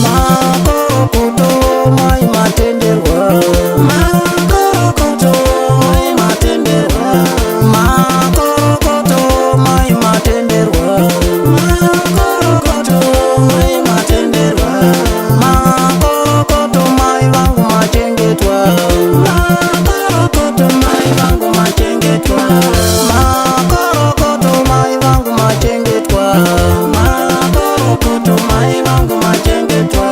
makorokoto mai matenderwa, makorokoto mai matenderwa, makorokoto mai matenderwa, makorokoto mai matenderwa, makorokoto mai vangu machengetwa, makorokoto mai vangu machengetwa, makorokoto mai vangu machengetwa, makorokoto mai vangu machengetwa.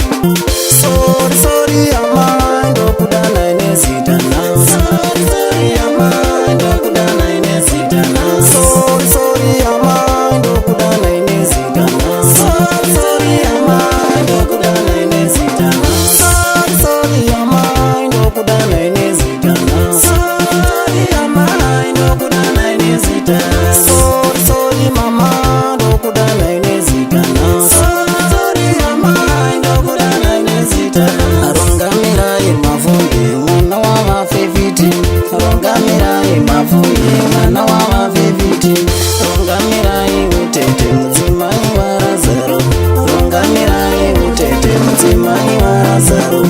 Sorry, sorry, amai ndokudana inezitana. Sorry, sorry, amai ndokudana inezitana. Sorry, sorry, amai ndokudana inezitana. Sorry, sorry, amai ndokudana inezitana. Sorry, sorry, amai ndokudana inezitana. Sorry, amai ndokudana inezitana. Sorry, sorry, mama ndokudana inezitana. Sorry, amai ndokudana inezitana. Rongamirayi mavumbi mwana wa mafeviti, rongamirayi mavumbi mwana wa mafeviti, rongamirayi utete mudzimai wa Lazaro, rongamirayi utete mudzimai wa Lazaro.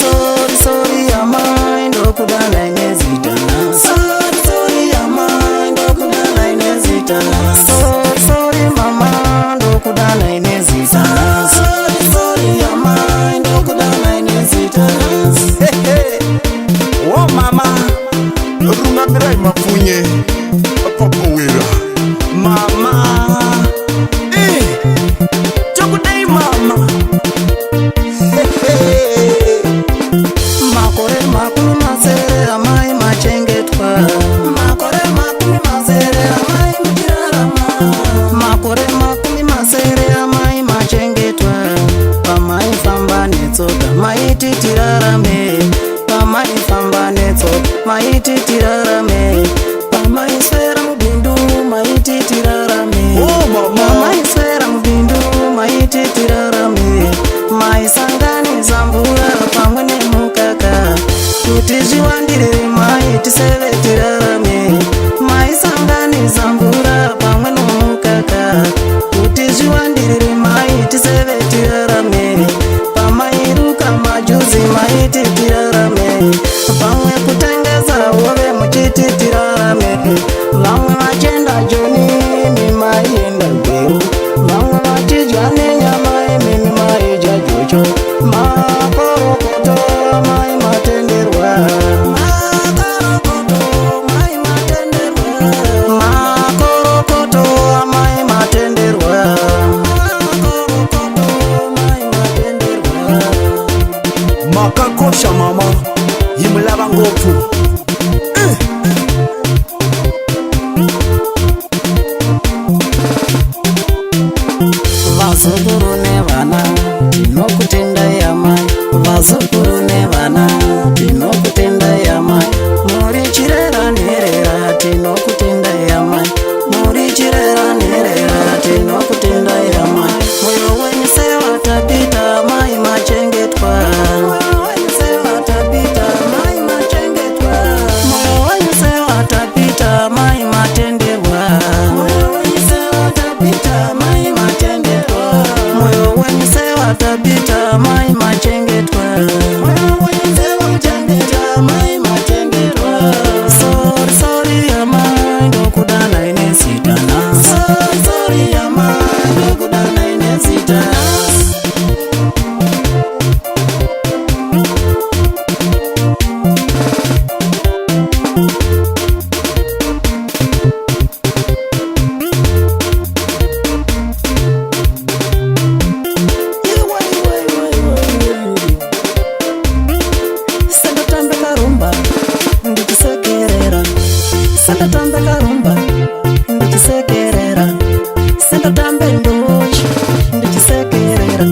Sorry, sorry, amai ndokudana inezitana. Sorry, sorry, amai ndokudana inezitana. Sorry, sorry, mama ndokudana inezitana. Sorry, sorry, amai ndokudana inezitana. Oh mama, rungamirayi mafunye papowera mama, chokudai mama. Makore makumi mazere amai machengetwa, makore makumi mazere amai muchirarama, makore makumi mazere amai machengetwa. Pamai famba netsoka maiti tirarame, pamai famba netsoka maiti tirarame, pamai swera mubindu maiti tirarame, pamai swera mubindu maiti tirarame, mai sangani zambura pamwe nemukaka kuti zviwandire mai tiseve tirarame, mai sangani zambura pamwe nomukaka kuti zviwandire mai tiseve tirarame, pamairuka majuzi maiti tirarame, pamwe kutengesa hove muchiti tirarame, vamwe vachenda joni mimaienda gweru, vamwe vachidya nenyama emimi maidya jocho. Makorokoto mai matenderwa, makorokoto mai matenderwa, makorokoto mai matenderwa, makorokoto mai matenderwa. Makakosha mama, yimulava ngopfu. Vazukuru nevana tinokutendai amai, vazukuru nevana tinokutendai amai, muri chirera nherera tinokutendai amai, muri chirera nherera tinokutendai amai. Moyo wenyu sewatabita mai machengetwa, moyo wenyu sewatabita mai machengetwa, moyo wenyu sewatabita mai matenderwa, moyo wenyu sewatabita mai matenderwa, moyo wenyu sewatabita mai machengetwa, moyo wenyu sewatabita mai matenderwa. Sorry, sorry, amai ndokudana inezitana. Sorry, sorry, amai ndokudana inezitana. Sandatambe karumba ndichisekerera, sandatambe karumba ndichisekerera, sandatambe ndochi ndichisekerera,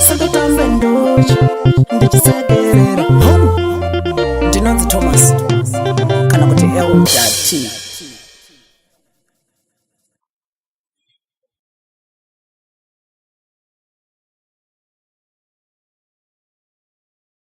sandatambe ndochi ndichisekerera. Ndinonzi Thomas kana kuti L.T.